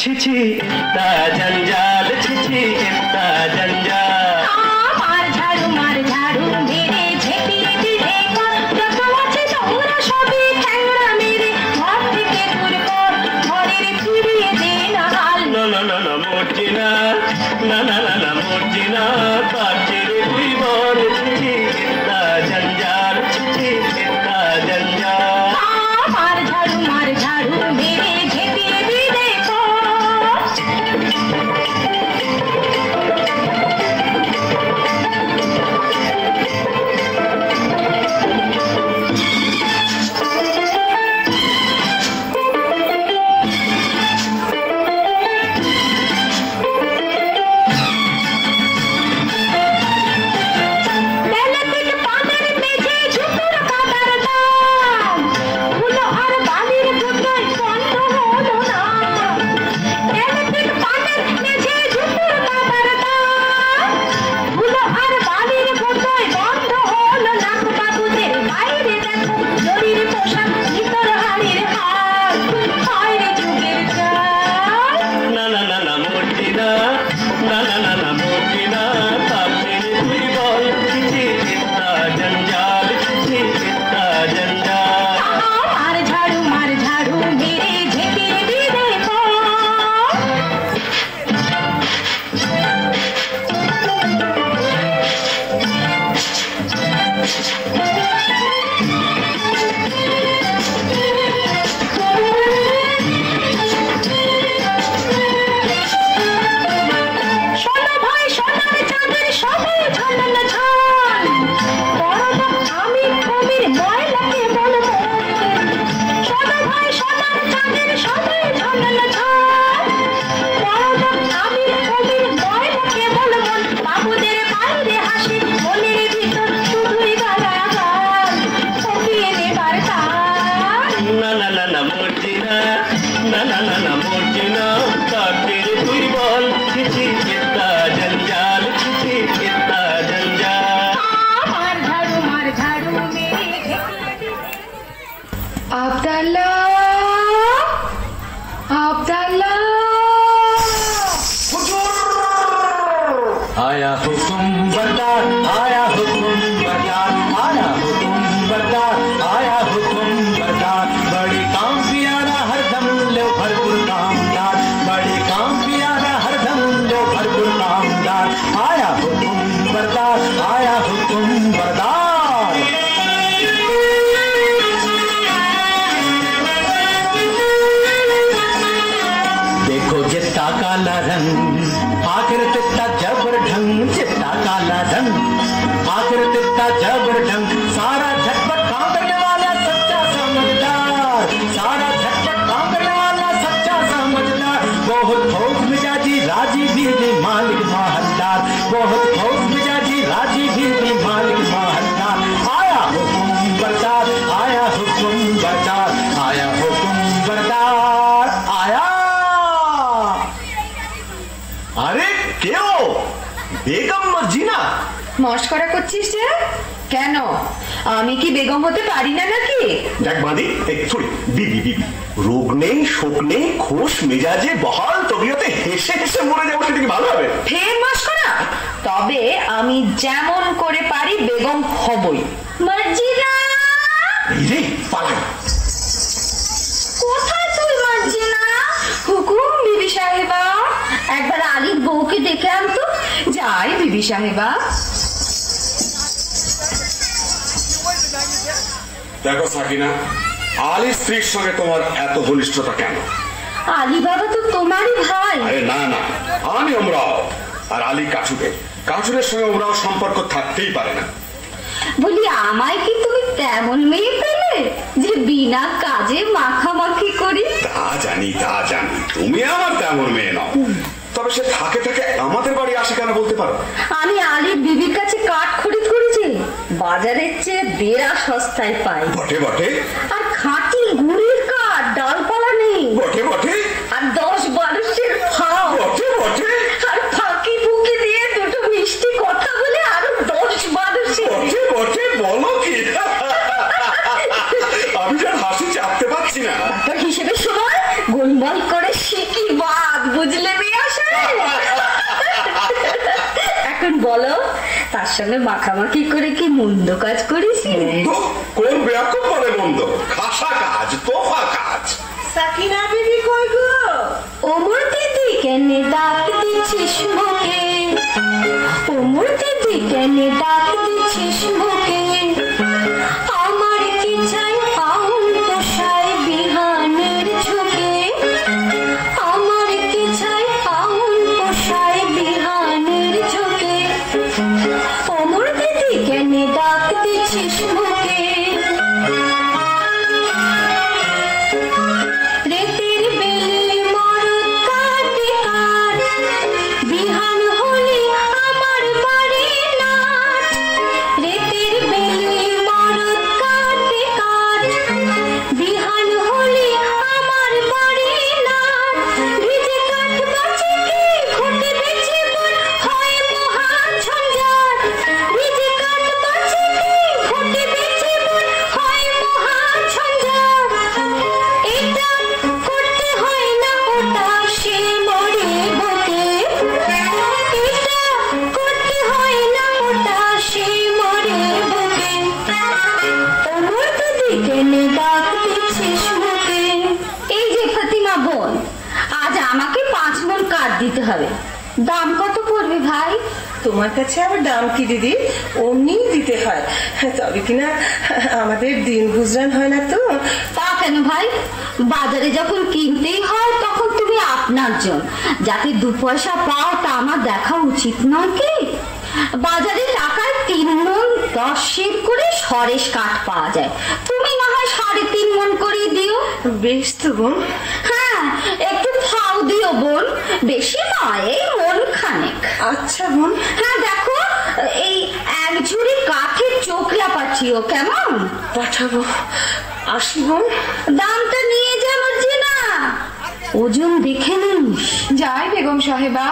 छिछी ता जंजाल छिछी ता जंजाल मार झाड़ू मेरे झेपिए दिले का रखवाছে তোমরা সবে ঠ্যাংরা মেরে ঘর থেকে দূর কর ঘরের ফিরিয়ে দে না হাল না না না না মর্জিনা না না না না মর্জিনা কাছে তুই বল छिछी ता जंजाल छिछी ता जंजाल না না না না মর্জিনা কাকে রে তুই বল ছিছি কিত্তা জঞ্জাল ছিছি কিত্তা জঞ্জাল মার ঝাড়ু মেরে আব্দাল্লাহ আব্দাল্লাহ आया हुकुम बरदार आया हुकुम बरदार आया हुकुम बरदार आया हुकुम बरदार बड़ी काम पियारा हरदम ले भरपूर कामदार बड़ी काम पियारा हरदम ले भरपूर कामदार आया हुकुम बरदार आया हुकुम बरदार देखो जितना काला रंग आखिर तित्ता जबर ढंग चित्ता काला रंग आखिर तित्ता जबर ढंग सारा झटपट काम करने वाला सच्चा समझदार सारा झटपट काम करने वाला सच्चा समझदार बहुत ठोक मिजाजी राजी भी मालिक माहलदार बहुत ठोक मिजाजी राजी भी मालिक माहलदार आया हुकुम बरदार आया हुकुम बरदार आया हुकुम बरदार आया আরে কেউ বেগম মর্জিনা মস্করা করছিস যে কেন? আমি কি বেগম হতে পারি না নাকি? দেখ বাঁধি সরি বিবি বিবি রোগ নেই শোক নেই খোশ মেজাজে বহাল তবিয়তে হেসে হেসে মরে যাবো, সেটা কি ভালো হবে? ফের মস্করা? তবে আমি যেমন করে পারি বেগম হবই। মর্জিনা এই রে পালাই। কোথায় তুই মর্জিনা? হুকুম বিবি সাহেবা। একবার আলীর বউকে দেখে আনতো। যাই বিবি সাহেবা। দেখো সাকিনা, আলী স্ত্রীর সঙ্গে তোমার এত ঘনিষ্ঠতা কেন? আলী বাবা তো তোমারই ভাই। আরে না না, আমি ওমরাও আর আলী কাঠুরের। কাঠুরের সঙ্গে ওমরাও সম্পর্ক থাকতেই পারে না। বলি আমায় কি তুমি তেমন মেয়ে পেলে যে বিনা কাজে মাখামাখি করি? তা জানি তুমি আমার তেমন মেয়ে নও, তবে সে থাকে থাকে আমাদের বাড়ি আসে কেন বলতে পারো? আমি আলীর বিবির কাছে কাঠ খরিদ করেছি, বাজারের চেয়ে বেড়া সস্তায় পাই। বটে বটে। আর খাঁটি গুড়ির কাঠ, ডালপালা নেই। বটে বটে। আর 10-12 ফাও। বটে বটে। আর ফাঁকি ফুঁকি দিয়ে দুটো মিষ্টি কথা বলে আরো 10-12 বটে বটে। বলো কি? আমি যার হাসি চাপতে পারছি না। তোর হিসেবে সময় গোলমাল করে শিখি বাদ, বুঝলে মেয়ে সাহেব? এখন বলো, তার সঙ্গে মাখামাখি করে কি মন্দ কাজ করিস? কোন বেয়াকুব বলে মন্দ? খাসা কাজ, তোফা কাজ। সাকিনা বিবি কই গো? ওমর দিদি কেনে ডাক দিছিস মুখে? ওমর দিদি কেনে ডাক দিছিস মুখে? আমার কি চাই পাউন পোষায় বিহানের ঝুঁকে? আমার কি চাই পাউন পোষায় বিহানের ঝুঁকে? ওমর দিদি কেনে ডাক দিছিস মুখে? রেতের বেলে মরদ কাটে কাঠ, বিহান হলে আমার বাড়ি নাট। রেতের বেলে মরদ কাটে কাঠ, বিহান হলে আমার বাড়ি নাট। ভিজে কাঠ বাঁচে কি ঘুটে বেঁচে মন হয় মহা ঝঞ্ঝাট। ভিজে কাঠ বাঁচে কি ঘুটে বেঁচে মন হয় মহা ঝঞ্ঝাট। এটা করতে হয় না ওটা সে মরে বকে। এটা করতে হয় না ওটা সে মরে বকে। ওমর দিদি কেনে ডাক দিছিস মুখে? এই যে ফাতিমা বোন, আজ আমাকে 5 মণ কাঠ দিতে হবে। দাম কত পড়বে ভাই? তোমার কাছে আবার দাম কি দিদি? অমনি দিতে হয়, তবে কিনা আমাদের দিন গুজরান হয় না তো। তা কেন ভাই? বাজারে যখন কিনতেই হয় তখন তুমি আপনার জন, যাতে 2 পয়সা পাও তা আমার দেখা উচিত নয় কি? বাজারে টাকায় 3 মণ 10 সের করে সরেস কাঠ পাওয়া যায়, তুমি না হয় 3.5 মণ করে দিও। বেশ তো বোন। হ্যাঁ, একটু ফাও দিও বোন, বেশি নয়, এই মণ খানেক। আচ্ছা বোন। হ্যাঁ দেখো, এই 1 ঝুড়ি কাঠের চোখলা পাঠিও, কেমন? পাঠাবো। আসি বোন। দামটা নিয়ে যা মর্জিনা। ওজন দেখে নিস। যাই বেগম সাহেবা।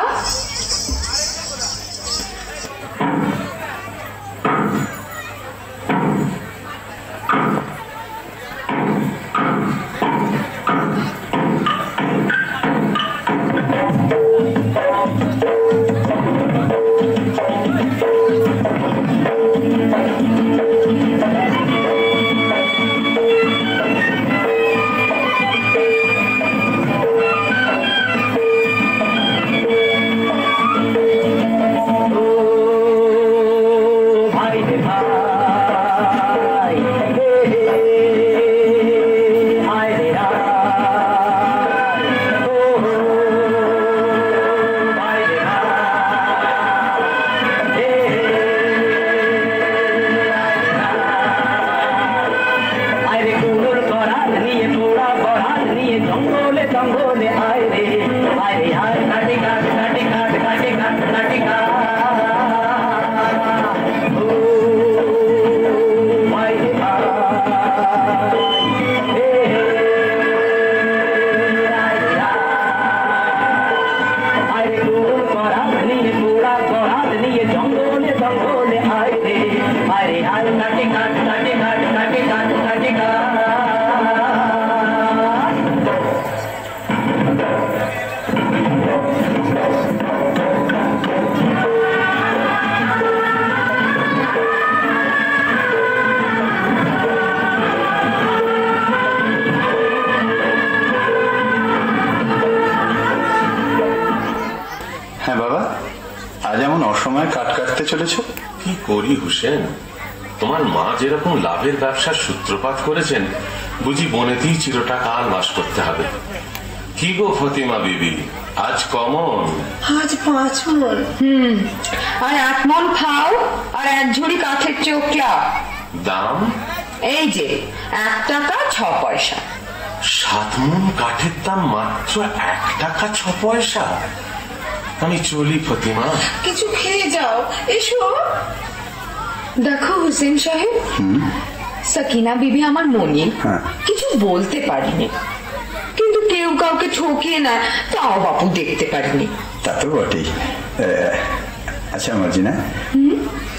কি করি হুসেন, তোমার মা যেরকম লাভের ব্যবসার সূত্রপাত করেছেন, বুঝি বনেতেই চিরটা কাল বাস করতে হবে। কি গো ফতিমা বিবি, আজ কমন? আজ 5 মণ। আর 1 মণ খাও আর 1 ঝুড়ি কাঠের চোখলা। দাম? এই যে 1 টাকা 6 পয়সা। 7 মণ কাঠের দাম মাত্র 1 টাকা 6 পয়সা? আমি চলি ফতিমা। কিছু খেয়ে যাও, এসো। দেখো হুসেন সাহেব, সাকিনা বিবি আমার মনি, কিছু বলতে পারিনি, কিন্তু কেউ কাউকে ঠকিয়ে না তাও বাপু দেখতে পারিনি। তা তো বটেই। আচ্ছা মর্জিনা,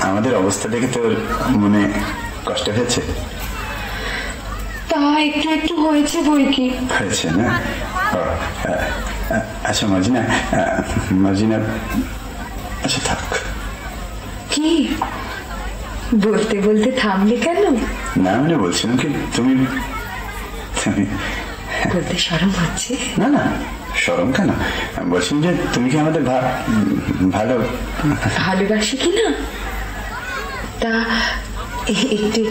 আমাদের অবস্থা দেখে তোর মনে কষ্ট হয়েছে? তা একটু একটু হয়েছে বই কি হয়েছে না? আচ্ছা মর্জিনা, মর্জিনা, আচ্ছা থাক। কি বলতে বলতে থামলে কেন? না মানে বলছিলাম কি, তুমি বলতে শরম হচ্ছে? না না, শরম কেন, বলছিলাম যে তুমি কি আমাদের ভালো ভালোবাসি কি না তা একটু।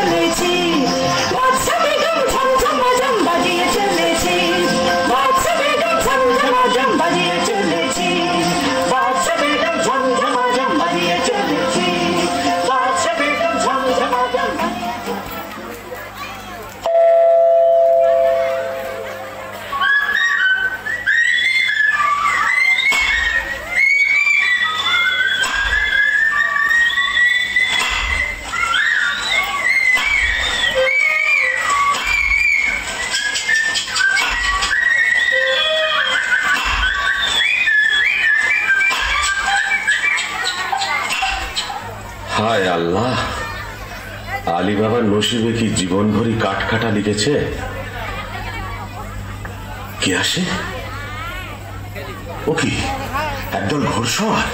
চলেছি বাদশা বেগম ঝমঝমাঝম বাজিয়ে চলেছি বাদশা বেগম ঝমঝমাঝম বাজিয়ে চলেছি বাদশা বেগম ঝমঝমাঝম বাজিয়ে চলেছি বাদশা বেগম ঝমঝমাঝম হায় আল্লাহ, আলী বাবার নসিবে কি জীবন ভরি কাঠ কাটা লিখেছে। কে আসে? ও কি একদল ঘোড়সওয়ার,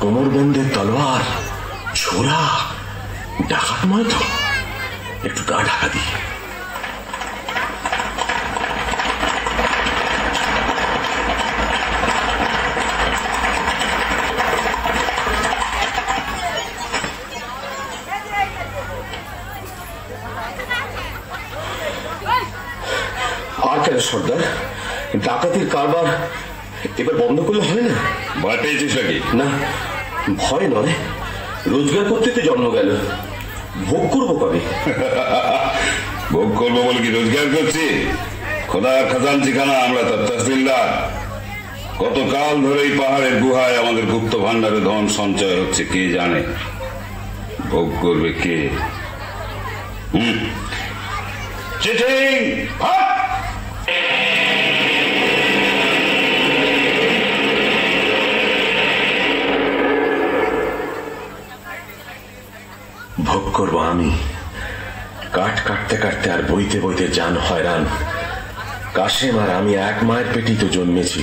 কোমরবন্ধে তলোয়ার, ছোরা, ডাকাত নয় তো? একটু গা ঢাকা দিই। আর কেন সর্দার, ডাকাতির কারবার এবার বন্ধ করলে হয় না? ভয় পেয়েছিস নাকি? না, ভয় নয়, রোজগার করতে তো জন্ম গেল, ভোগ করবো কবে? ভোগ করবো বলে কি রোজগার করছি? খোদা খাজানচিখানা আমরা তার তহসিলদার। কতকাল ধরে এই পাহাড়ের গুহায় আমাদের গুপ্ত ভান্ডারে ধন সঞ্চয় হচ্ছে কে জানে। ভোগ করবে কে? চিঠিং ভোগ করবো আমি। কাঠ কাটতে কাটতে আর বইতে বইতে জান হয়রান। কাশেম আর আমি এক মায়ের পেটেই তো জন্মেছি,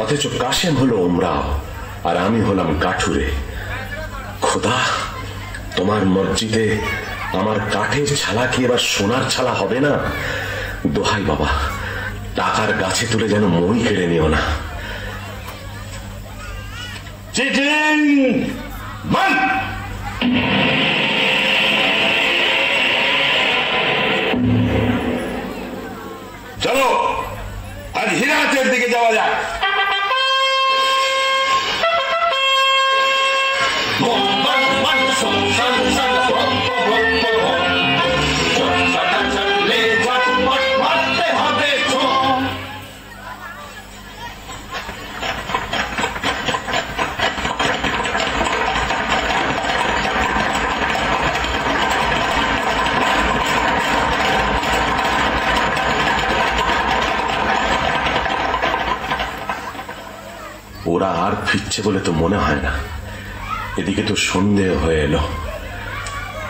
অথচ কাশেম হলো ওমরাও আর আমি হলাম কাঠুরে। খোদা, তোমার মসজিদে আমার কাঠের ছালা কি এবার সোনার ছালা হবে না? দোহাই বাবা, টাকার গাছে তুলে যেন মই কেড়ে নিও না। চিঠিং বন্ধ। চলো আজ হিরাতের দিকে যাওয়া যাক। ওরা আর ফিরছে বলে তো মনে হয় না। এদিকে তো সন্ধে হয়ে এলো,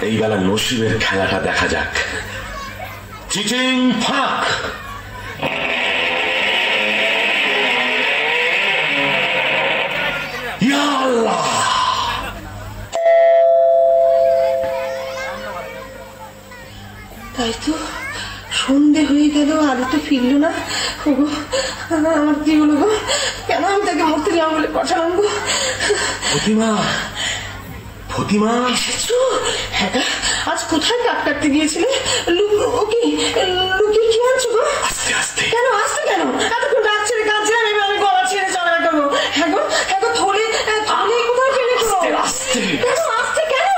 এই বেলা নসিবের খেলাটা দেখা যাক। চিচিং ফাঁক। ইয়া আল্লাহ, তাই তো সন্ধে হয়ে গেল, আলো তো ফিরল না। ওগো, আমার কি হলো গো? কেন আমি তাকে মরতে যাবো বলে পাঠালাম গো? ফতিমা, ফতিমা এসেছো? হ্যাঁ, আজ কোথায় কাট কাটতে গিয়েছিলে? লুকিয়ে কি আনছো গো? আস্তে আস্তে। কেন আসতে? কেন এতক্ষণ ডাক ছেড়ে কাঁদছিলাম, এবার আমি গলা ছেড়ে চলে গেল। হ্যাঁ গো, থলে কোথায় ফেলেছো? আস্তে কেন আসতে? কেন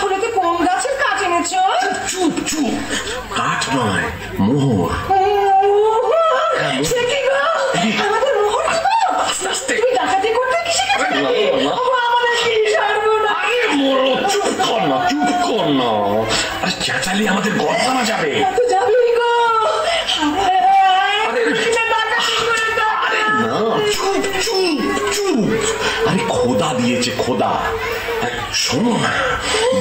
থলেতে কোন গাছের কাঠ এনেছো? চুপ চুপ, কাঠ নয়, মোহর। সে কি গো? আমাদের মোহর কি গো? তুমি ডাকাতি করতে কি শিখেছো? আমাদের কি সর্বনাশ! চুপ কর না, চুপ কর না, আর চেঁচালি আমাদের গর্দানা যাবে। তো যাবেই গো। চুপ চুপ চুপ, আরে খোদা দিয়েছে খোদা। শোনো না,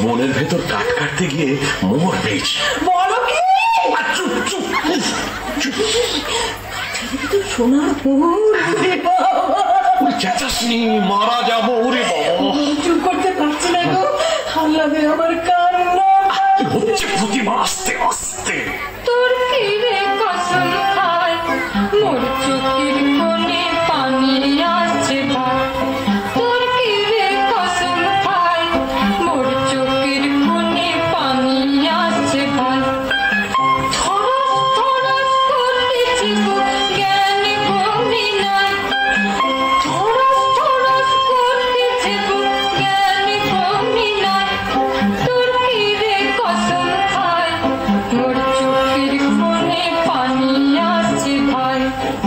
বনের ভেতর কাঠ কাটতে গিয়ে মোহর পেয়েছি। বলো কি? চুপ চুপ চুপ, সোনার চেঁচাসনি, মারা যাবো। ওরে বাবা, চুপ করতে পারছি না গো। আল্লাহ আমার কান্না হচ্ছে প্রতিমা। আস্তে আস্তে। তোর কিরে কসম খায় মোর চোখের কোণে পানি আসছে ভাই। তোর কিরে কসম খায় মোর চোখের কোণে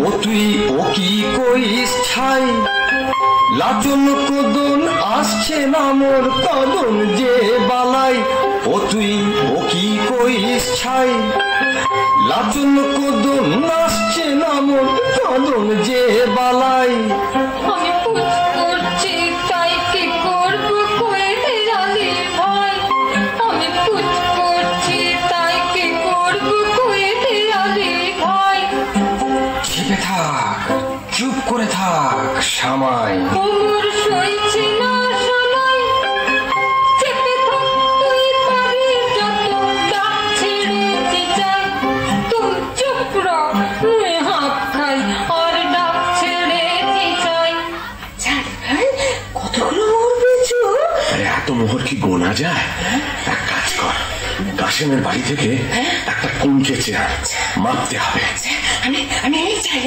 ও তুই ও কি কইস ছাই লাচন কদন আসছে না মোর কদন যে বালাই ও তুই ও কি কইস ছাই লাচন কদন আসছে না মোর কদন যে বালাই আমি পুজ করছি তাই কি করবো কয়ে দেয়ালে ভাই আমি পুজ করছি তাই কি করবো কয়ে দেয়ালে ভাই চেপে থাক চুপ করে থাক সামাই কোমর সইছে না সময় চেপে থাক তুই পারি যত ডাক ছেড়েতে চাই তুই চুপ রহ মুই হাঁক খাই আর ডাক ছেড়েতে চাই কতগুলো মোহর পেয়েছো? আরে এত মোহর কি গোনা যায়? এক কাজ কর, কাশেমের বাড়ি থেকে একটা কুঞ্চে চেয়ার মাপতে হবে। আমি এই চাই।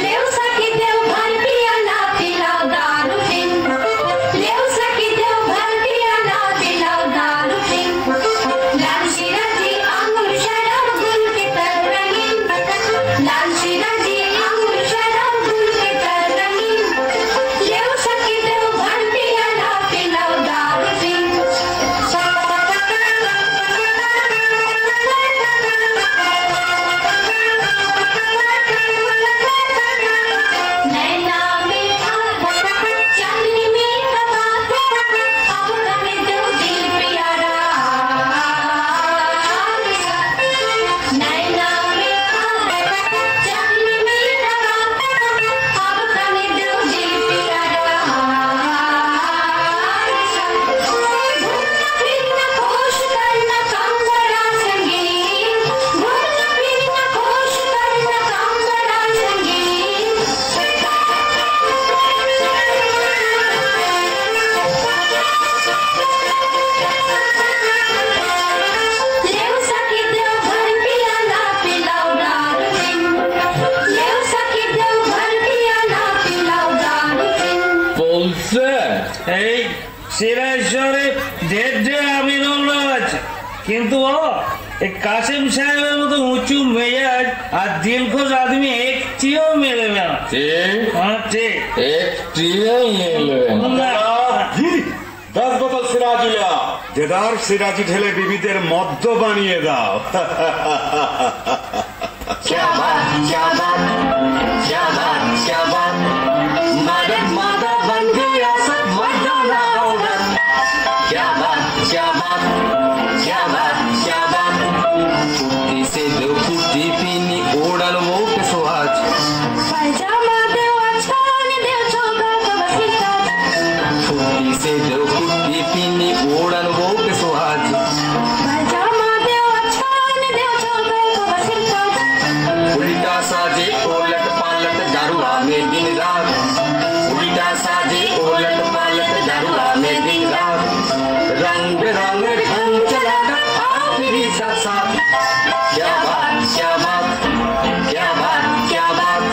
लेव सखी देव भर पिया ना पिलाओ दारू पिन लेव सखी देव भर पिया ना पिलाओ दारू पिन लाल शिराजी आंगुर शराब गुल के तर रंगीन लाल शिराजी आंगुर शराब गुल के तर रंगीन लेव सखी देव भर पिया ना पिलाओ दारू पिन नैना में था चांदनी में कथा अब करने दो दिल प्यारा नैना में था चांदनी में कथा अब करने दो दिल प्यारा घूमना फिरना खुश करना काम बड़ा संगीन घूमना फिरना खुश करना काम बड़ा संगीन लेव सखी देव भर पिया ना पिलाओ दारू पिन लेव सखी देव भर पिया ना पिलाओ दारू पिन বলছে এই সিরাজ শরীফ ডেডে আমিনুল আছে কিন্তু ও এই কাসেম সাহেবের মতো উঁচু মেজাজ আর দিলখোশ আদমি একটিও মেলবে না হ্যাঁ ঠিক একটিও মেলবে না 10 বোতল সিরাজিলা দেদার সিরাজি ঢেলে বিবিদের মদ্য বানিয়ে দাও। क्या बात क्या बात क्या बात क्या बात मदद मदद बन गया सब मर्दाना औरत क्या बात क्या बात क्या बात क्या बात फुट्टी से दो फुट्टी पीनी ओढ़न वो के सुहाज पैजामा देव छान देव चौका का बसिता फुट्टी से दो फुट्टी पीनी ओढ़न वो के सुहाज पैजामा देव छान देव चौका का बसिता उल्टा साजे ओलट पालट दारुआ में दिन रात उल्टा साजे ओलट पालट दारुआ में दिन रात रंग रंग ढंग चलाना आखिरी साथ साथ क्या बात क्या बात क्या बात क्या बात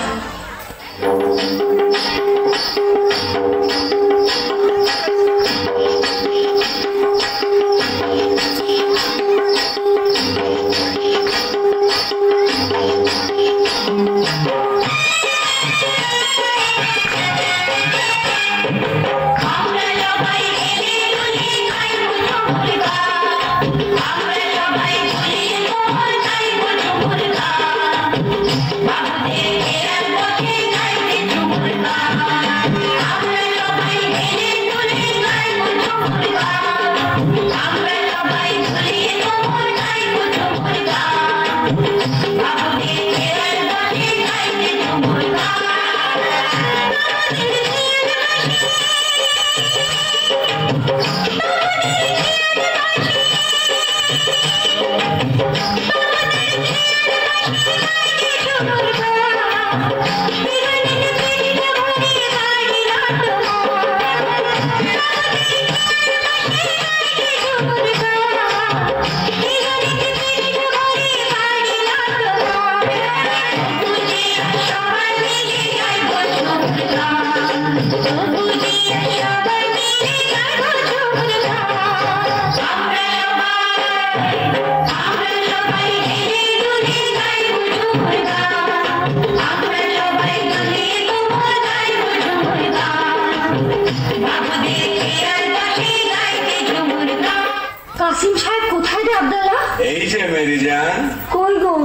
কাসিম সাহেব কোথায় রে আব্দুল্লাহ? এই যে মেরি জান। কই গো,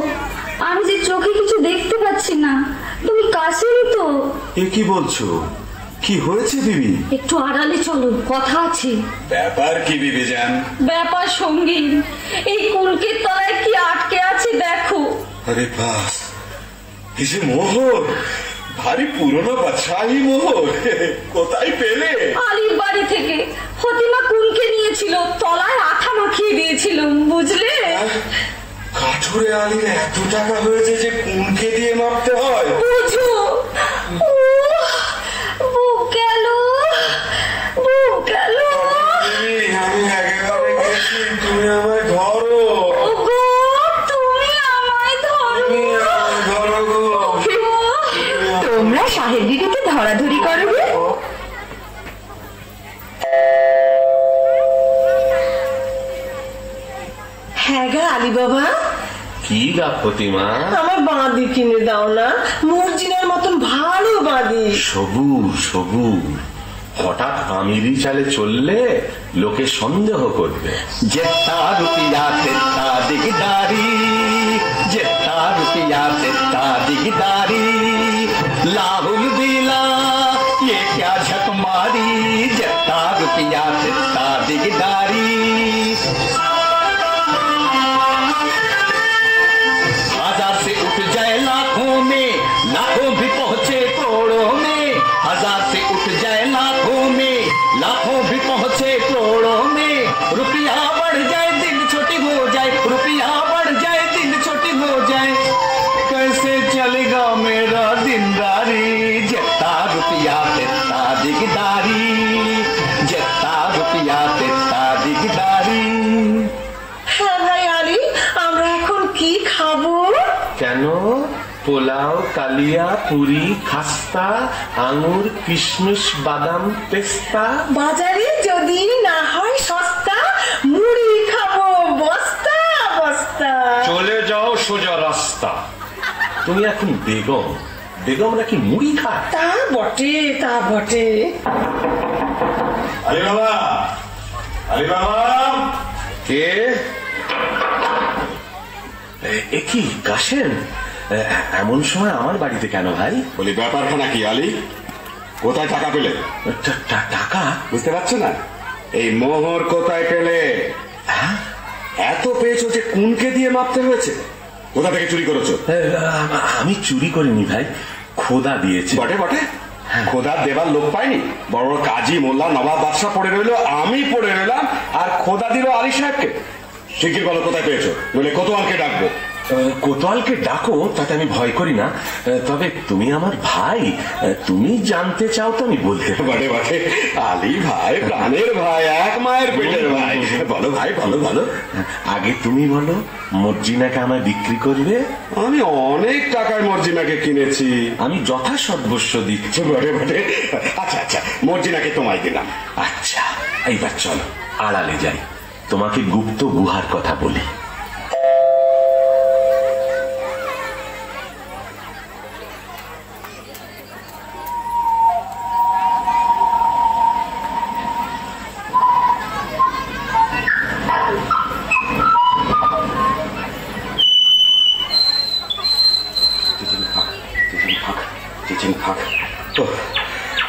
আমি যে চোখে কিছু দেখতে পাচ্ছি না। তুমি কাসিমই তো? এ কি বলছো? কি হয়েছে বিবি? একটু আড়ালে চলো, কথা আছে। ব্যাপার কি বিবি জান? ব্যাপার সঙ্গীন, এই কুলকের তলায় কি আটকে আছে দেখো। আরে বাস, এই যে মোহর, ভারী পুরনো বাদশাহী মোহর, কোথায় পেলে? আলীর বাড়ি থেকে ফতিমা কুলকে নিয়েছিল, তলায় আঠা মাখিয়ে দিয়েছিল, বুঝলে? কাঠুরে আলীর এত টাকা হয়েছে যে কুনকে দিয়ে মাপতে হয়? বুঝো, বুক গেল, বুক গেল। আমি একেবারে গেছি, তুমি আমায় ধরো। ওগো, তুমি আমায় ধরো গো। তোমরা সাহেব দিদিকে ধরাধরি করো গে। হ্যাঁ গা আলী বাবা, কি গা ফতিমা? আমার বাঁধি কিনে দাও না, মর্জিনার মতন ভালো বাঁধি। সবুর সবুর, হঠাৎ আমিরি চালে চললে লোকে সন্দেহ করবে। जितना रुपया तितना दिगदारी, जितना रुपया तितना दिगदारी, लाहुल बीला ये क्या झक मारी, जितना रुपया तितना दिगदारी। हजार से उठ जाए लाखों में, लाखों भी पहुंचे करोड़ों में, हजार से उठ जाए लाखों में, लाखों भी पहुंचे करोड़ों में, रुपया बढ़ जाए दिन छोटी हो जाए, रुपया बढ़ जाए दिन छोटी हो जाए, कैसे चलेगा मेरा दिनदारी, जितना रुपया तितना दिगदारी, जितना रुपया तितना दिगदारी। হ্যাঁ ভাই আলী, আমরা এখন কি খাবো? কেন? পোলাও, কালিয়া, পুরি, খাস্তা, আঙুর, কিশমিশ, বাদাম, পেস্তা। বাজারে যদি না হয় সস্তা, মুড়ি খাবো বস্তা বস্তা। চলে যাও সোজা রাস্তা। তুমি এখন বেগম, বেগম নাকি মুড়ি খায়? তা বটে, তা বটে। আলী বাবা, আলী বাবা। কে? এ কি কাশেম? এমন সময় আমার বাড়িতে কেন ভাই? বলি ব্যাপারখানা কি আলী? কোথায় টাকা পেলে? টাকা? বুঝতে পারছো না? এই মোহর কোথায় পেলে? এত পেয়েছো যে কুনকে দিয়ে মাপতে হয়েছে? কোথা থেকে চুরি করেছো? আমি চুরি করিনি ভাই, খোদা দিয়েছে। বটে বটে, খোদা দেবার লোক পাইনি। বড় বড় কাজী, মোল্লা, নবাব, বাদশাহ পড়ে রইলো, আমি পড়ে রইলাম, আর খোদা দিল আলী সাহেবকে। শিগগির বলো কোথায় পেয়েছো, নইলে কোতোয়ালকে ডাকবো। কোতোয়ালকে ডাকো, তাতে আমি ভয় করি না। তবে তুমি আমার ভাই, তুমি জানতে চাও তো আমি বলতে। বটে বটে, আলী ভাই প্রাণের ভাই, এক মায়ের পেটের ভাই। বলো ভাই, বলো বলো। আগে তুমি বলো, মর্জিনাকে আমায় বিক্রি করবে? আমি অনেক টাকায় মর্জিনাকে কিনেছি। আমি যথাসর্বস্ব দিচ্ছি। বটে বটে, আচ্ছা আচ্ছা, মর্জিনাকে তোমায় দিলাম। আচ্ছা, এইবার চলো আড়ালে যাই, তোমাকে গুপ্ত গুহার কথা বলি।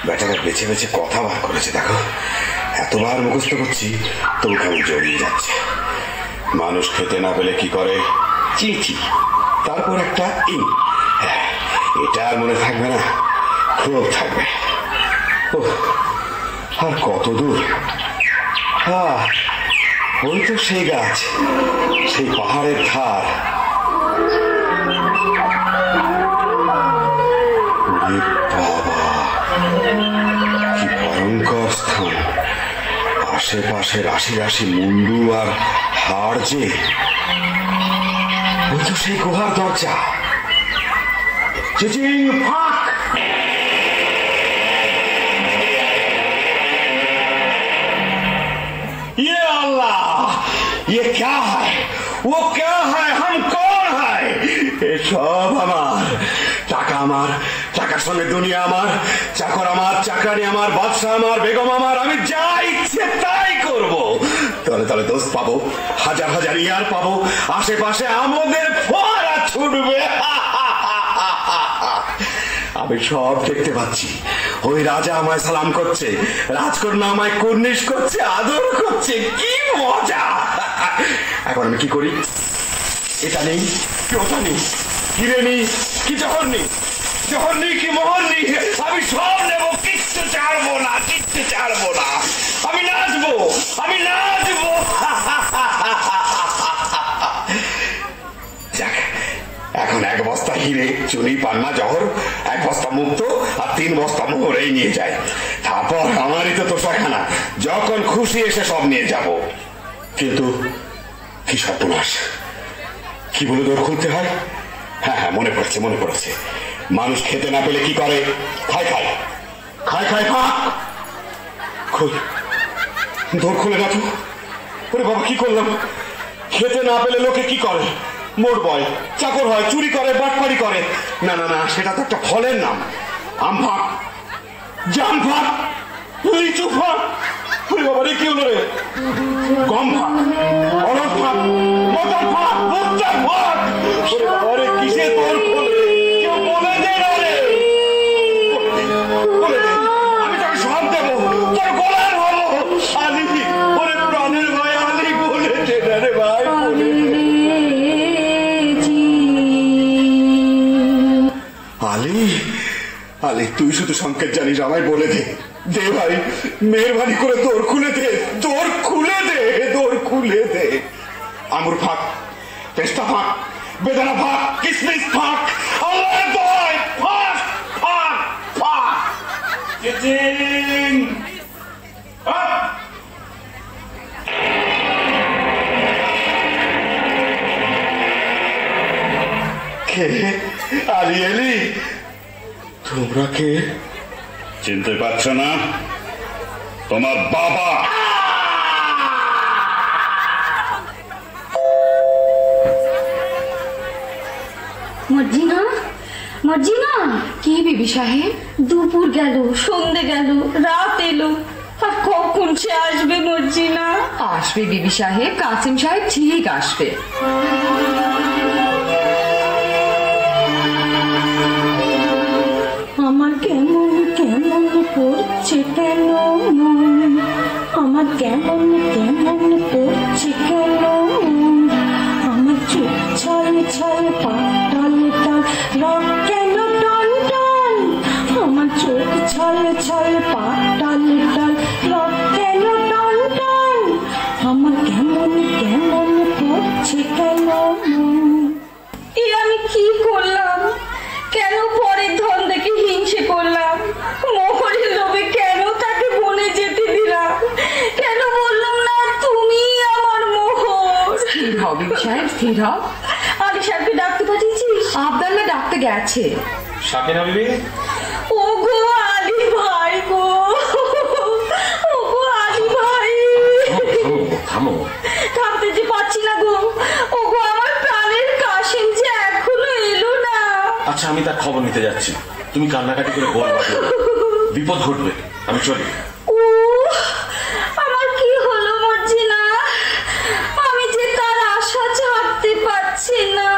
বেটারা বেছে বেছে কথা বার করেছে, দেখো এতবার মুখস্থ করছি তবু কেমন জড়িয়ে যাচ্ছে। মানুষ খেতে না পেলে কি করে? চিচি, তারপর একটা ইং। এটা আর মনে থাকবে না, খুব থাকবে। আর কত দূর? ওই তো সেই গাছ, সেই পাহাড়ের ধার। বাবা, কি ভয়ঙ্কর স্থান! আশেপাশে রাশি রাশি মুন্ডু আর হাড় যে। ওই তো সেই গুহার দরজা। চিচিং ফাঁক! ये अल्लाह, ये क्या है? वो क्या है? हम कौन है? ये सब আমার টাকা আমার, টাকার সঙ্গে দুনিয়া আমার, চাকর আমার, চাকরানি আমার, বাদশা আমার, বেগম আমার, আমি যা ইচ্ছে তাই করব। তলে তলে দোস্ত পাবো, হাজার হাজার ইয়ার পাবো, আশেপাশে আমাদের ফোয়ারা ছুটবে। আমি সব দেখতে পাচ্ছি। ওই রাজা আমায় সালাম করছে, রাজকন্যা আমায় কুর্নিশ করছে, আদর করছে, কি মজা। এখন আমি কি করি? এটা নেই কি ওটা নেই, হিরে নেই কি জহর নেই, জহর নেই কি মোহর নেই, আমি সব নেবো, কিচ্ছু ছাড়বো না, কিচ্ছু ছাড়বো না। আমি নাচবো, আমি নাচবো। যাক, এখন 1 বস্তা হিরে, চুনি, পান্না, জহর, 1 বস্তা মুক্ত আর 3 বস্তা মোহর এই নিয়ে যায়। তারপর আমারই তো তোষাখানা, যখন খুশি এসে সব নিয়ে যাব। কিন্তু কি সর্বনাশ, কি বলে দৌড় খুলতে হয়? হ্যাঁ হ্যাঁ, মনে পড়েছে, মনে পড়েছে। মানুষ খেতে না পেলে কি করে? খায় খায় খায় খায় ফাঁক। দৌড় খুলে না তো। ওরে বাবা, কি করলাম? খেতে না পেলে লোকে কি করে? মোট বয়, চাকর হয়, চুরি করে, বাটপাড়ি করে। না না না, সেটা তো একটা ফলের নাম। আম ফাঁক, জাম ফাঁক, লিচু ফাঁক। ওরে বাবা রে, কি হলো রে? গম ফাঁক, অরড় ফাঁক, মটর ফাঁক, ভুট্টা ফাঁক। ওরে বাবা রে, কিসে তোর খোলে? কেউ বলে দে না রে, বলে দে। আমি তোকে সব দেবো, তোর গোলাম হবো। আলি, ওরে প্রাণের ভাই আলি, বলে দে না রে ভাই, বলে দে। আলি, আলি, তুই শুধু সংকেত জানিস, আমায় বলে দে। দে ভাই, মেহরবানি করে দৌড় খুলে দে, দৌড় খুলে দে, দৌড় খুলে দে। আঙুর ফাঁক, পেস্তা ফাঁক, বেদানা ফাঁক, কিসমিস ফাঁক, আল্লাহর দয় ফাঁক, ফাঁক, ফাঁক। কে? আলি এলি, তোমরা কে? চিনতে পারছো না? তোমার বাবা। মর্জিনা, মর্জিনা। কি বিবি সাহেব? দুপুর গেল, সন্ধে গেল, রাত এলো, আর কখন সে আসবে মর্জিনা? আসবে বিবি সাহেব, কাসিম সাহেব ঠিক আসবে। আমার কেমন কেমন করছে কেন মন, আমার কেমন কেমন করছে কেন মন, আমার চোখ ছল ছল পাটাল টাল রক কেন টান টান, আমার চোখ ছল ছল পাটাল টাল রক কেন টান টান, আমার কেমন কেমন করছে কেন মন। এ আমি কি করলাম? কেন পরের ধন দেখে হিংসে করলাম? মোহরের লোভে কেন তাকে বনে যেতে দিলাম? কেন বললাম না তুমি আমার মোহর? স্থির হও বিবি সাহেব, স্থির হও। আলি সাহেবকে ডাকতে পাঠিয়েছিস? আবদাল্লা ডাকতে গেছে। সাকিনা বিবি, ও গো আলি ভাই গো, ও গো আলি ভাই। থামো। থামতে যে পারছি না গো। ও গো আমার প্রাণের কাশিম যে এখনো এলো না। আচ্ছা, আমি তার খবর নিতে যাচ্ছি, তুমি কান্নাকাটি করে বলবা, বিপদ ঘটবে, আমি চলি। আমার কি হলো মর্জিনা? আমি যে তার আশা ছাড়তে পারছি না।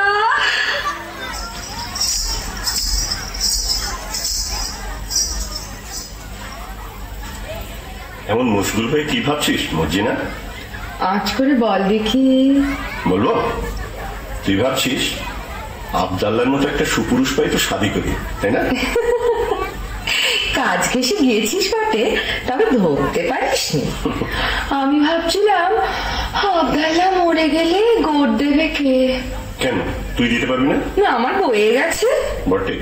এমন মুশগুল হয়ে কি ভাবছিস মর্জিনা? আজ করে বল দেখি। বলবো? তুই ভাবছিস আবদাল্লার মতো একটা সুপুরুষ পাই তো শাদি করি, তাই না? কাজ ঘেসে গিয়েছিস বটে, তবে ধরতে পারিসনি। আমি ভাবছিলাম আবদাল্লা মরে গেলে গোড় দেবে কে? কেন, তুই দিতে পারবি না? না, আমার বয়ে গেছে বটে।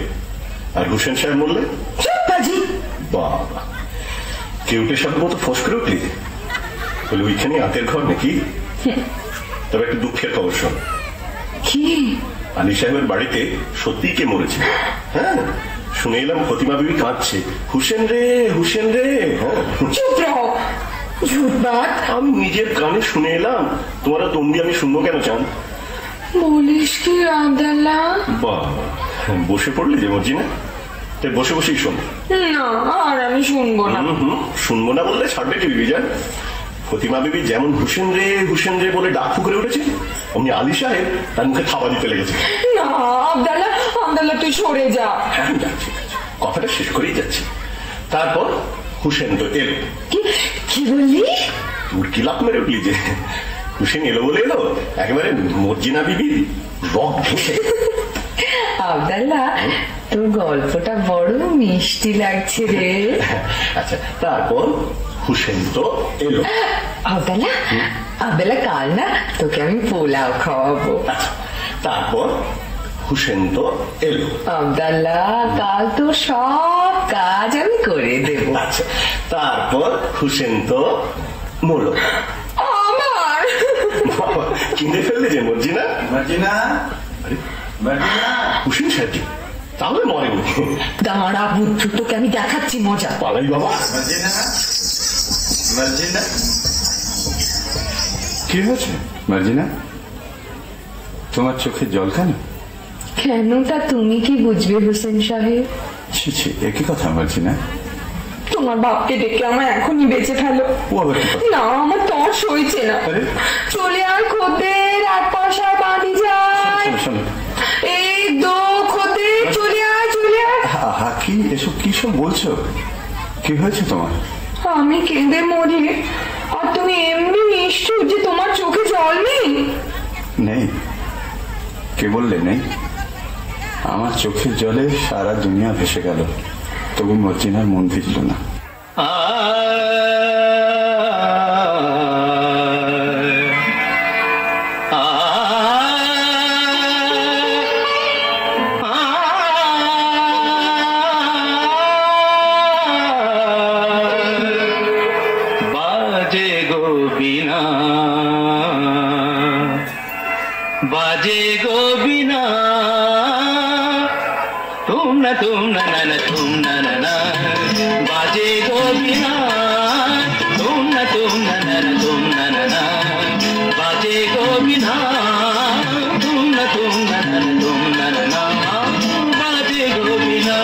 আর হোসেন সাহেব বললে? বাজি বাবা, কেউটে সাহেবের মতো ফোঁস করে উঠলি? বলে ওইখানে আতের ঘর নাকি? তবে একটা দুঃখের খবর শোন। কি? আলী সাহেবের বাড়িতে সত্যি কে মরেছে? হ্যাঁ, শুনে এলাম ফতিমা বিবি কাঁদছে, হুসেন রে, হুসেন রে। চুপ রও, ঝুটবাদ। আমি নিজের কানে শুনে এলাম, তোমার তন্দি আমি শুনবো কেন চান? বলিস কি আবদাল্লাহ? বাহ, বসে পড়লি যে মর্জিনা, তাই বসে বসেই শোন। না, আর আমি শুনবো না। শুনবো না বললে ছাড়বে কি বিবিজান? ফতিমা বিবি যেমন হুসেন রে বলে ডাক ফুকরে উঠেছে, অমনি আলী সাহেব তার মুখে থাবা দিতে লেগেছে। না আবদাল্লাহ তুই সরে যা। হ্যাঁ আমি যাচ্ছি, কথাটা শেষ করেই যাচ্ছি। তারপর হুসেন তো এলো। কি বললি? উড়কি লাভ মেরে উঠলি যে। হুসেন এলো বলে এলো, একেবারে মর্জিনা বিবির রক ভেঙে। আবদাল্লাহ, তোর গল্পটা বড় মিষ্টি লাগছে রে। আচ্ছা, তারপর হুসেন তো এলো। আবদাল্লাহ কাল না তোকে আমি পোলাও খাওয়াবো। আচ্ছা, তারপর হুসেন তো এলো। আবদাল্লাহ কাল তো সব কাজ আমি করে দেব। আচ্ছা, তারপর হুসেন তো মরলো। আমার কিনে ফেললে যে মর্জিনা। হুসেন সাহেব তাহলে মরেনি। দাঁড়া বুদ্ধু, তোকে আমি দেখাচ্ছি মজা। পালাই বাবা। কি হয়েছে মার্জিনা? তোমার চোখে জল কেন? কেন তা তুমি কি বুঝবে হোসেন সাহেব? ছি ছি, একই কথা মার্জিনা। তোমার বাপকে ডেকে আমার এখনই বেঁচে ফেলো। না, আমার তর সইছে না। চলে আর খোদের এক পাশা বাঁধি যায়। এই দো খোদের, চলে আয়। কি এসব কি সব বলছো? কি হয়েছে তোমার? আমি কেঁদে মরি আর তুমি এমনি নিষ্ঠুর যে তোমার চোখে জল নেই? নেই? কে বললে নেই? আমার চোখের জলে সারা দুনিয়া ভেসে গেল, তবু মর্জিনার মন ভিজল না। बाजे गो बिना तुम न बाजे गो बिना तुम न बाजे गो बिना तुम न बाजे गो बिना।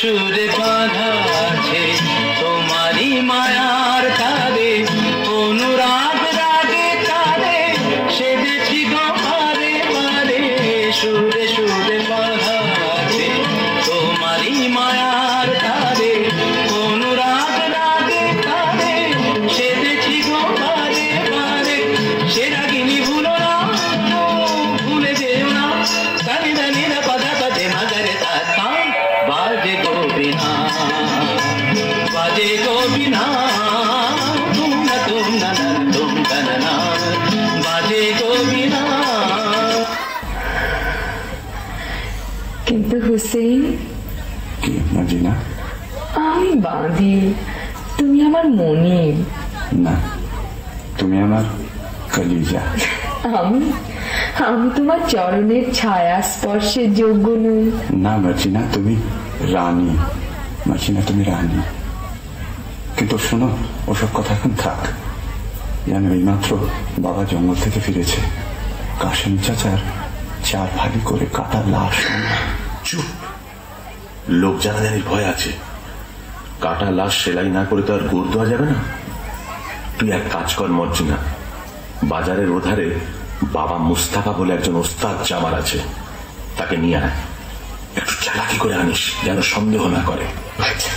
সুরে বাঁধা আছে তোমারি মায়ার তারে, অনুরাগ রাগে তারে সেজেছি গো পারে পারে। সুরে বাঁধা আছে তোমারি মায়ার তারে, অনুরাগ রাগে তারে সেজেছি গো পারে পারে। সে রাগিনী ভুলো না, ভুলে যেও না, সানি দানি না পাদা পাদে মাগারে তা। बाजे गो बिना तुम न बाजे गो बिना। কিন্তু হুসেন, কি মর্জিনা? আমি বাঁধি, তুমি আমার মনিব না, তুমি আমার কলিজা। আমি তোমার চরণের ছায়া স্পর্শের যোগ্য নই। না মার্জিনা, তুমি রানী। মার্জিনা, তুমি রানী। কিন্তু শোনো, ওসব কথা এখন থাক। জানো, এইমাত্র বাবা জঙ্গল থেকে ফিরেছে। কাশেম চাচার 4 ভালি করে কাটা লাশ। চুপ, লোক জানাজানির ভয় আছে। কাটা লাশ সেলাই না করে তো আর গোড় দেওয়া যাবে না। তুই এক কাজ কর মর্জিনা, বাজারের ওধারে বাবা মুস্তাফা বলে একজন ওস্তাদ জামার আছে, তাকে নিয়ে আয়। একটু চালাকি করে আনিস, যেন সন্দেহ না করে। আচ্ছা।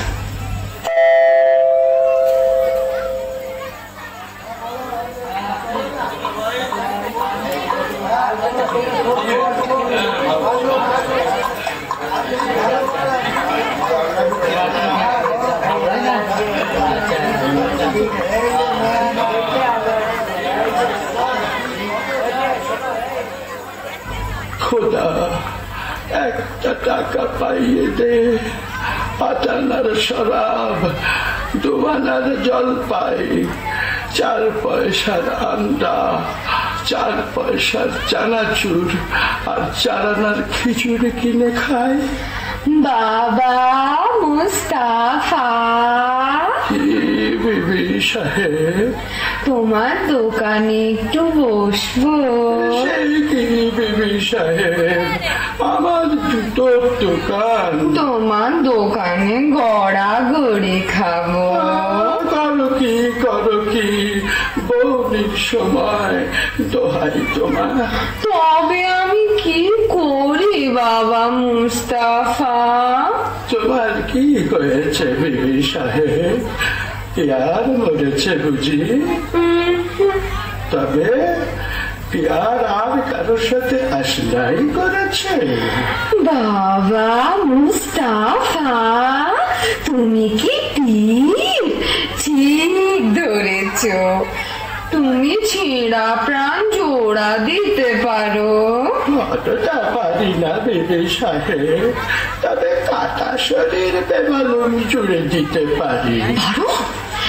খোদা, একটা টাকা পাইয়ে দে, 5 আনার শরাব, 2 আনার জলপাই, 4 পয়সার আন্ডা, 4 পয়সার চানাচুর আর 4 আনার খিচুড়ি কিনে খাই। বাবা মুস্তাফা, বিবি সাহেব, তোমার দোকানে একটু বসবো? সেই কি বিবি সাহেব, আমার জুতোর দোকান। তোমার দোকানে গড়াগড়ি খাবো। করো কি বৌনির সময়, দোহাই তোমার। তবে আমি কি করি বাবা মুস্তাফা? তোমার কি হয়েছে বিবি সাহেব? পিয়ার মরেছে বুঝি? তবে পিয়ার আর কারোর সাথে আসলাই করেছে? বাবা মুস্তাফা, তুমি কি ঠিক ধরেছ। তুমি ছেঁড়া প্রাণ জোড়া দিতে পারো? অতটা পারি না বিবি সাহেব, তবে কাটা শরীর বেমালুম জুড়ে দিতে পারি। পারো?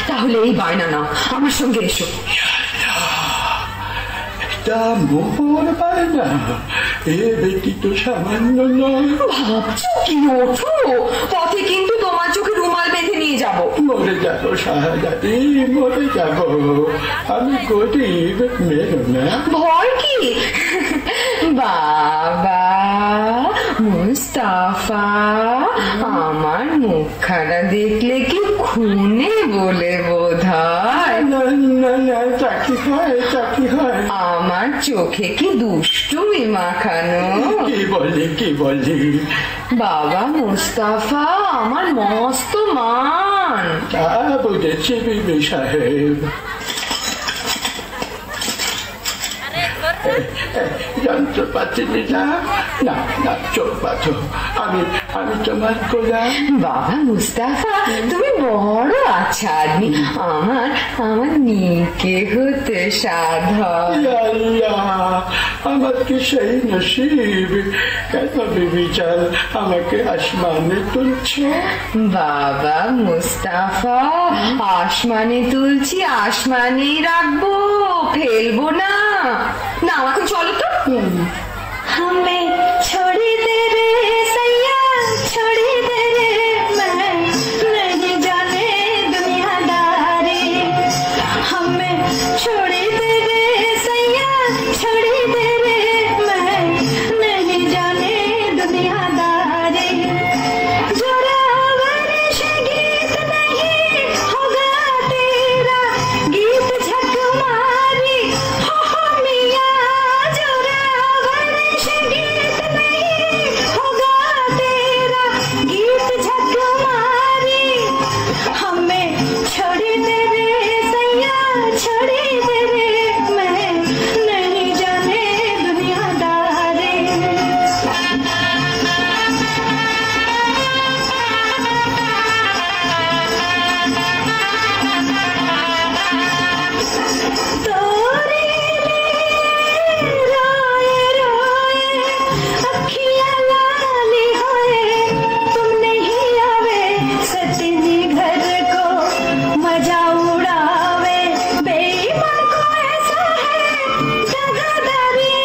তাহলে এই বায়না নাও, আমার সঙ্গে এসো। মোহর বায়না, এ বেটি তো সামান্য নয়। ভাবছো কি? ওঠো, পথে কিন্তু তোমার চোখে রুমাল বেঁধে নিয়ে যাব। মরে যাবো শাহজাদি, মরে যাব। আমি গরিব, মেরো না। ভয় কি? বাবা মুস্তাফা, আমার মুখখানা দেখলে কি খুনে বলে বোধ হয়? চাকি হয়, চাকি হয়। আমার চোখে কি দুষ্টুমি মাখানো? কি বলি? বাবা মুস্তাফা আমার মস্ত মান। তা বুঝেছি বিবি সাহেব। যন্ত্রপাতি নিলাম না, চোখ বাঁধো। আমি তোমার গোলাম। বাবা মুস্তাফা, তুমি বড় আচ্ছা আদমি। আমার নিকে হতে সাধ। আমার কি সেই নসিব? কেন বিবি জান আমাকে আসমানে তুলছো? বাবা মুস্তাফা, আসমানে তুলছি, আসমানেই রাখবো, ফেলবো না। না, এখন চলো তো। हमें छोड़ी दे रे सैया, छोड़ी दे रे, मैं नहीं जाने दुनियादारी। हमें छोड़ी दे रे सैया, छोड़ी दे रे, मैं नहीं जाने दुनियादारी। जोरावर से गीत नहीं होगा तेरा, गीत झक मारी हो मिया। जोरावर से गीत नहीं होगा तेरा, गीत झक मारी। हमें छोड़ी दे रे सैया, छोड़ी दे रे, मैं नहीं जाने दुनियादारी। तोरे रोए रोए अखियाँ लाली होए, तुम नहीं आवे सजनी घर को मजा उड़ावे। बेईमान को ऐसा है जगादारी,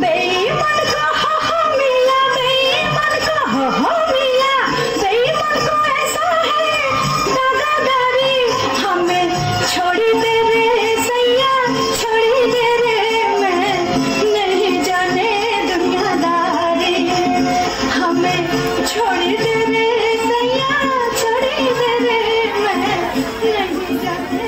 बेईमान को हो मिया, बेईमान को हो मिया, बेईमान को ऐसा है जगादारी। हमें छोड़ी दे रे सैया, छोड़ी दे रे, मैं नहीं जाने दुनियादारी। हमें छोड़ी दे रे सैया, छोड़ी दे रे, मैं नहीं जाने।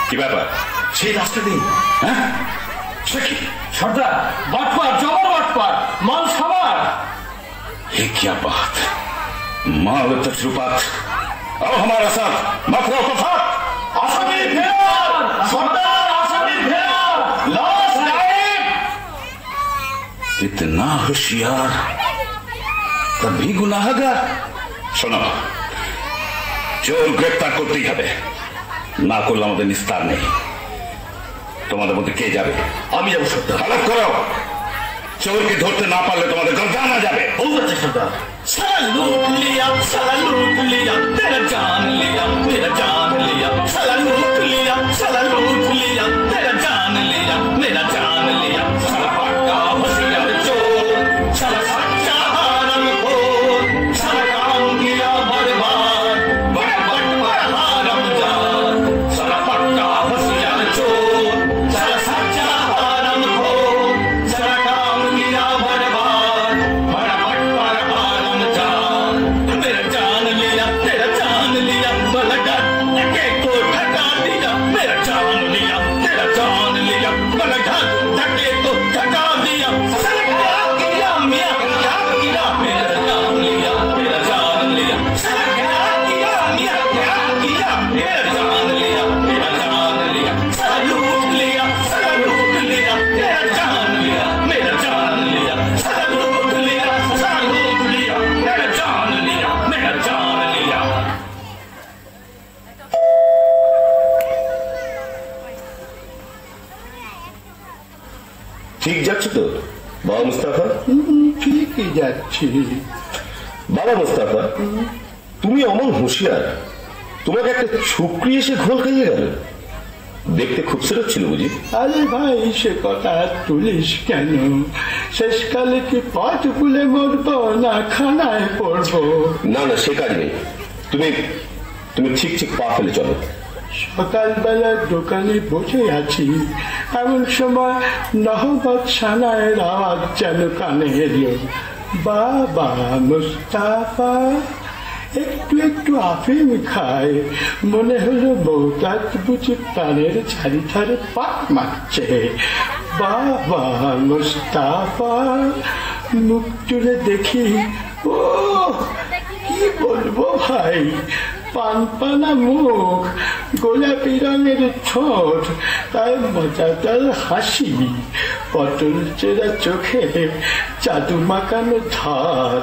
কি ব্যাপার? সেই রাস্তা নেই। হ্যাঁ, সর্দার বাটপার, জবর বাটপার, মাল সবার। ये क्या बात? माल तजुर्बात और हमारा साथ मत रहो तो साथ आसामी फेर सरदार आसामी फेर लाश गायब। इतना होशियार तभी गुनाहगार। শোনো, চোর গ্রেপ্তার করতেই হবে, না করলে আমাদের নিস্তার নেই। তোমাদের মধ্যে কে যাবে? আমি যাবো সর্দার। খারাপ করো, চোরকে ধরতে না পারলে তোমাদের গর্দানা যাবে। हो जाते सरदार। साला लूट लिया, साला लूट लिया, तेरा जान लिया, मेरा जान लिया, साला लूट लिया, साला लूट लिया, तेरा जान लिया, मेरा जान लिया, साला पक्का होशियार चोर, साला सच्चा हरामखोर, साला काम किया बर्बाद, बड़ा हरामजाद, साला पक्का होशियार चोर, साला सच्चा हरामखोर, साला काम किया बर्बाद, बड़ा हरामजाद, मेरा जान लिया, तेरा जान लिया, बलगत के को ठगा दिया, मेरा जान लिया, तेरा जान लिया, बलगत के को ठगा दिया, साला क्या किया मियां, क्या किया, मेरा जान लिया, मेरा जान लिया, साला क्या किया मियां, क्या किया, मेरा जान लिया, मेरा जान लिया, साला लूट लिया, साला लूट लिया, तेरा जान लिया, मेरा जान लिया, साला लूट लिया, साला लूट लिया, मेरा जान लिया, मेरा जान लिया। ঠিক যাচ্ছে তো বাবা মুস্তাফা? ঠিকই যাচ্ছি। বাবা মুস্তাফা, তুমি অমন হুঁশিয়ার, তোমাকে একটা ছুকরি এসে ঘোল খাইয়ে গেল। দেখতে খুবসুরত ছিল বুঝি? আরে ভাই, সে কথা তুলিস কেন? শেষকালে কি পথ ভুলে মরবো না খানায় পড়বো? না না, সে কাজ নেই। তুমি তুমি ঠিক ঠিক পা ফেলে চলো। সকালবেলা দোকানে বসে আছি, এমন সময় নহবত সানায়ের আওয়াজ যেন কানে এলো। বাবা মুস্তাফা একটু একটু আফিম খায়, মনে হলো বউটাত বুঝি প্রাণের ঝাড়ি ধারে পাক মারছে। বাবা মুস্তাফা মুখ তুলে দেখি, ও কি বলবো ভাই, পানপানা মুখ, গোলাপি রঙের ঠোঁট, তাই মজাদার হাসি, পটল চেরা চোখে জাদু মাখানো ধার,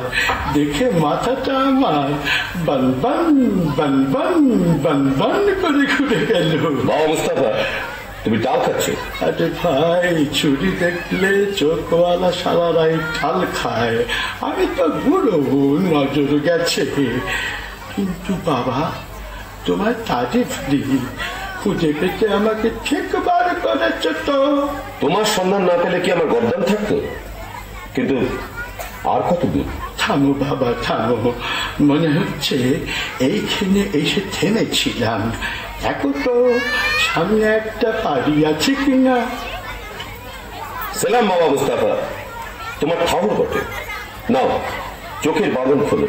দেখে মাথাটা আমার বনবন বনবন বনবন করে ঘুরে গেল। বাবা মুস্তাফা, তুমি ডাল খাচ্ছ? আরে ভাই, ছুরি দেখলে চোখওয়ালা সারারাই ঢাল খায়, আমি তো বুড়ো, নজর গেছে। কিন্তু বাবা, তোমার তারিফ দিই, খুঁজে পেতে আমাকে ঠিক বার করেছ তো। তোমার সন্ধান না পেলে কি আমার গর্দান থাকতো? কিন্তু আর কত দূর? থামো বাবা থামো, মনে হচ্ছে এইখানে এসে থেমেছিলাম। দেখো তো সামনে একটা পাড়ি আছে কিনা। সালাম বাবা মুস্তাফা, তোমার ঠাকুর বটে। নাও চোখের বাঁধন খোলো,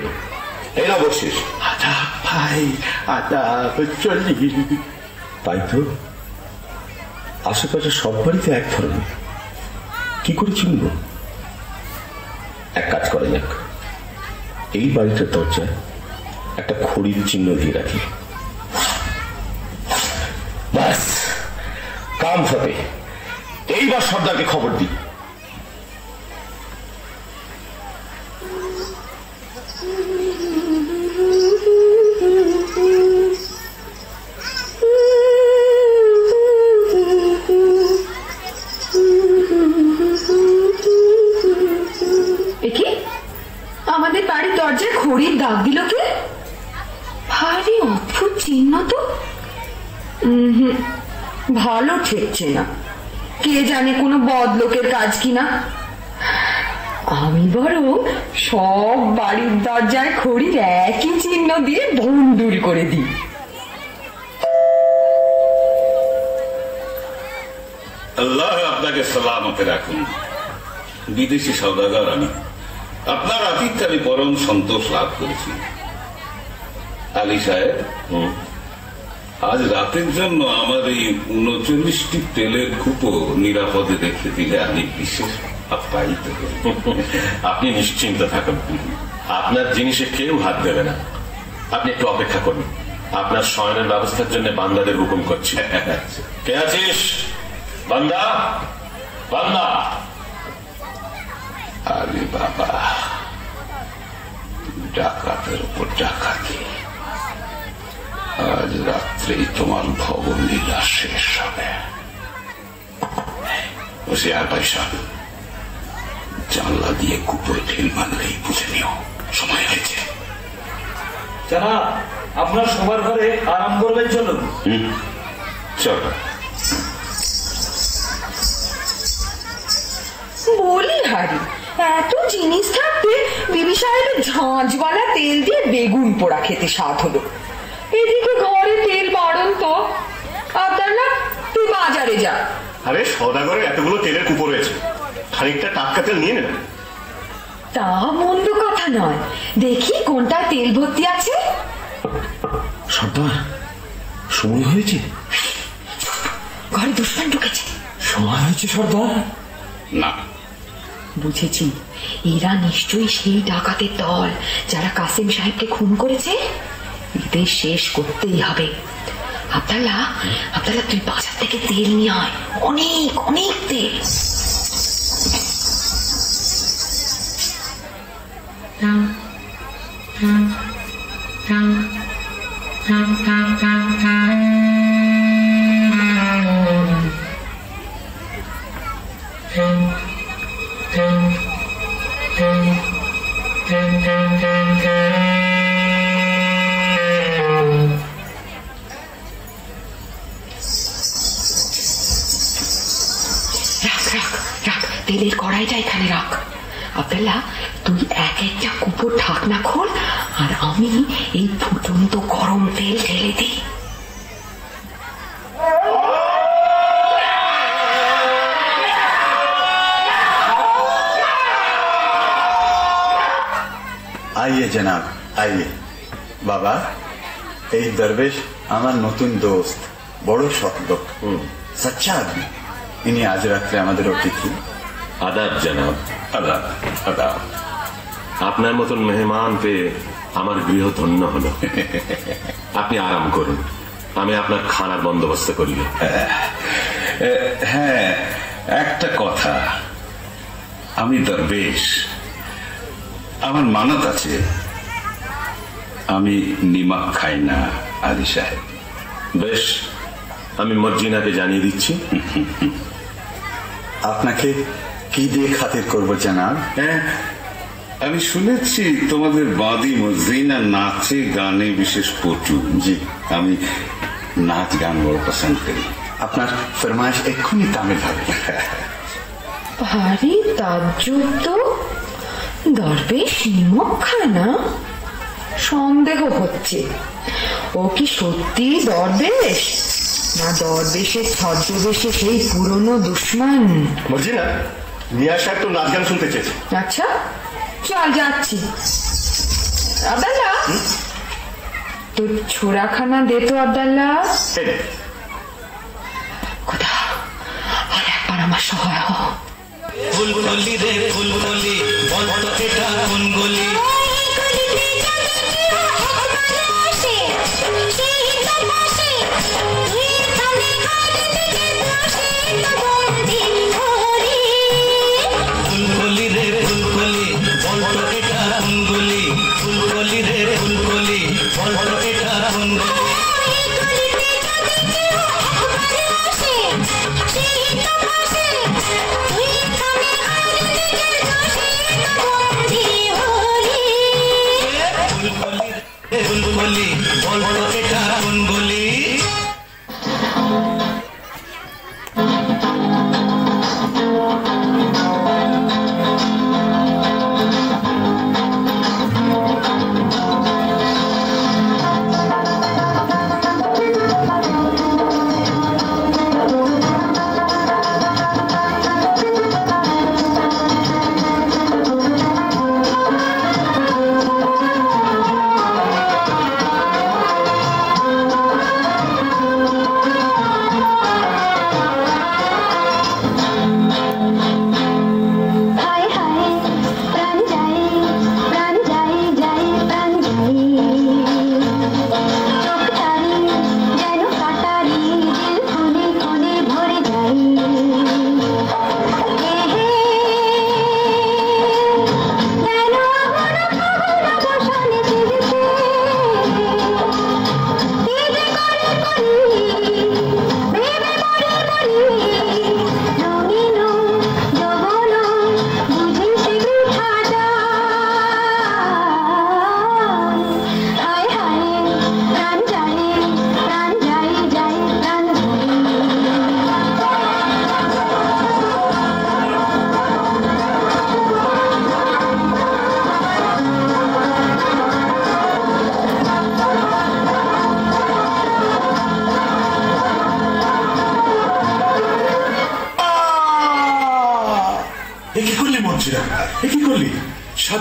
এই না বসিস। আদাব ভাই, আদাব, চলি। তাই তো, আশেপাশে সব বাড়িতে এক ধরনের, কি করে চিনব? এক কাজ করা যাক, এই বাড়িটার দরজায় একটা খড়ির চিহ্ন দিয়ে রাখি, ব্যাস কাম হবে। এইবার সর্দারকে খবর দিই। আমাদের বাড়ির দরজায় খড়ির দাগ দিল কে? ভারী অদ্ভুত চিহ্ন তো। ভালো ঠেকছে না, কে জানে কোনো বদলোকের কাজ কিনা। আমি বরং সব বাড়ির দরজায় খড়ির একই চিহ্ন দিয়ে ভন্ডুল করে দিই। আল্লাহ আপনাকে সালামতে রাখুন। বিদেশি সওদাগর আমি, আপনার আতিথ্যে আমি পরম সন্তোষ লাভ করেছি। আলী সাহেব, আজ রাতের জন্য আমার এই 39টি তেলের কূপো নিরাপদে রেখে দিলে আমি বিশেষ আপ্যায়িত হই। আপনি নিশ্চিন্ত থাকুন, আপনার জিনিসে কেউ হাত দেবে না। আপনি একটু অপেক্ষা করুন, আপনার শয়নের ব্যবস্থার জন্য বান্দাদের হুকুম করছি। কে আছিস? বান্দা, বান্দা। আরে বাবা, ডাকাতের উপর ডাকাতি। আজ রাত্রেই তোমার ভবলীলা শেষ হবে। আর পয়সা জানলা দিয়ে কুপোয় ঢিল মারলেই বুঝে নিও সময় হয়েছে। জানা, আপনার সবার ঘরে আরাম করবেন, চলুন। চল। বলি হারি, এত জিনিস থাকতে বিবি সাহেবের ঝাঁঝওয়ালা তেল দিয়ে বেগুন পোড়া খেতে স্বাদ হলো। এদিকে ঘরে তেল বাড়ন তো। আব্দুল্লাহ, তুই বাজারে যা। আরে সওদাগরে এতগুলো তেলের কুপো রয়েছে, খানিকটা টাটকা তেল নিয়ে নেন। তা মন্দ কথা নয়, দেখি কোনটা তেল ভর্তি আছে। সর্দার, সময় হয়েছে। ঘরে দুশ্মন ঢুকেছে। সময় হয়েছে সর্দার। না, বুঝেছি, এরা নিশ্চয়ই সেই ডাকাতের দল যারা কাসিম সাহেবকে খুন করেছে। এদের শেষ করতেই হবে। আব্দুল্লাহ, আব্দুল্লাহ, তুই বাজার থেকে তেল নিয়ে আয়, অনেক অনেক তেল। তেলের কড়াইটা এখানে রাখ। আব্দুল্লাহ, তুই এক একটা কুপোর ঢাকনা খোল, আর আমি এই ফুটন্ত গরম তেল ঢেলে দিই। आइए जनाब, आइए। बाबा, এই দরবেশ আমার নতুন দোস্ত, বড় সৎ লোক, সচ্চা আদমি। ইনি আজ রাত্রে আমাদের অতিথি। আদাব জনাব। আদাব, আদাব। আপনার মতন মেহমান পেয়ে আমার গৃহ ধন্য হলো। আপনি আরাম করুন, আমি আপনার খানার বন্দোবস্ত করি। হ্যাঁ, একটা কথা, আমি দরবেশ, আমার মানত আছে, আমি নিমক খাই না আলী সাহেব। বেশ, আমি মর্জিনাকে জানিয়ে দিচ্ছি। আপনাকে কি দিয়ে খাতির করবো জানাব? হ্যাঁ, আমি শুনেছি তোমাদের বাদী মর্জিনা নাচে গানে বিশেষ পটু। জি, আমি নাচ গান বড় পছন্দ করি। আপনার ফরমাইশ এক্ষুনি তামিল হবে। ভারী তাজ্জব তো, দরবেশ নিমক খায় না? সন্দেহ হচ্ছে, ও কি সত্যি দরবেশ, না দরবেশের ছদ্মবেশে সেই পুরনো দুশ্মন? বলছি না, মিয়া সাহেব তো নাচ গান শুনতে চেয়েছে। আচ্ছা, চল যাচ্ছি। আব্দুল্লাহ, তোর ছোড়াখানা দে তো। আব্দুল্লাহ, কোথা আর একবার আমার সহায় হ। ফুলকলি রে ফুলকলি, বল তো এটা কোন গলি? ফুলকলি রে ফুলকলি, বল তো এটা কোন গলি? ফুলকলি রে ফুলকলি, বল তো এটা কোন গলি? ফুলকলি, বল তো এটা কোন গলি?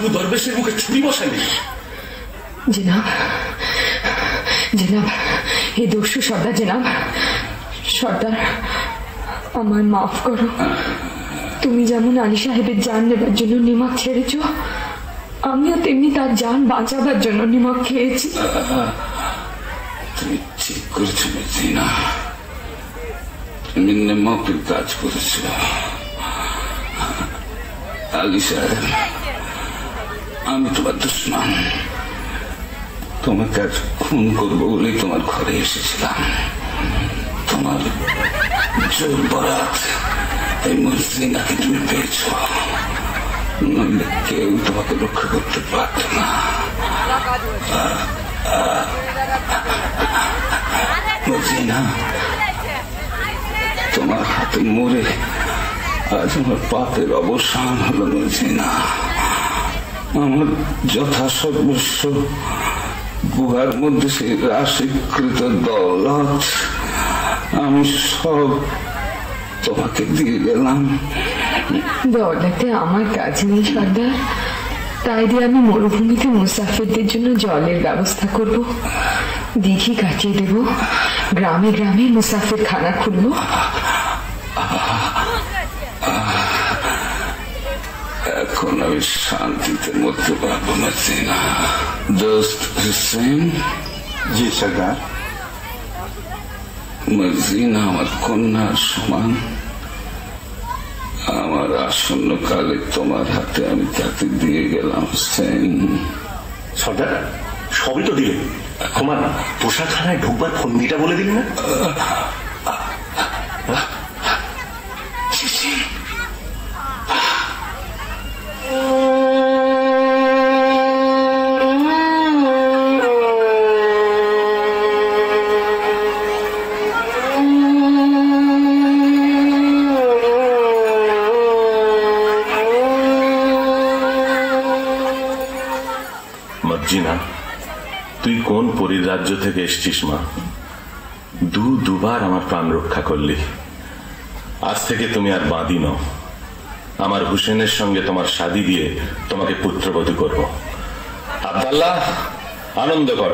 আবু দরবেশের মুখে ছুরি বসালি? জনাব, জনাব, এই দস্যু সর্দার, জনাব সর্দার, আমায় মাফ করো। তুমি যেমন আলী সাহেবের জান নেবার জন্য নিমক ছেড়েছ, আমিও তেমনি তার জান বাঁচাবার জন্য নিমক খেয়েছি। তুমি ঠিক করেছো মর্জিনা, তুমি নিমকের কাজ করেছ। আলী সাহেব, আমি তোমার দুশ্মন। তোমাকে আজ খুন করবো বলেই তোমার ঘরে এসেছিলাম। তোমার জোর বরাত এই মর্জিনাকে তুমি পেয়েছ, নইলে কেউ তোমাকে রক্ষা করতে পারত না। মর্জিনা, তোমার হাতে মরে আজ আমার পাপের অবসান হলো। মর্জিনা, আমার যথাসর্বস্ব গুহার মধ্যে সেই রাশিকৃত দৌলত আমি সব তোমাকে দিয়ে গেলাম। দৌলতে আমার কাজ নেই সর্দার, তাই দিয়ে আমি মরুভূমিতে মুসাফিরদের জন্য জলের ব্যবস্থা করব, দিঘি কাটিয়ে দেব, গ্রামে গ্রামে মুসাফির খানা খুলবো। এখন আমি শান্তিতে মরতে পারবো মর্জিনা। দোস্ত হুসেন। জি সর্দার। মর্জিনা আমার কন্যার সমান। আমার আসন্ন কালে তোমার হাতে আমি তাকে দিয়ে গেলাম। হুসেন। সর্দার, সবই তো দিলেন, তোমার পোশাকখানায় ঢুকবার ফন্দিটা বলে দিলেন না? মর্জিনা, তুই কোন পরিরাজ্য থেকে এসছিস মা? দুবার আমার প্রাণ রক্ষা করলি। আজ থেকে তুমি আর বাঁধি নও। আমার হুসেনের সঙ্গে তোমার শাদী দিয়ে তোমাকে পুত্রবধূ করব। আব্দাল্লাহ, আনন্দ কর।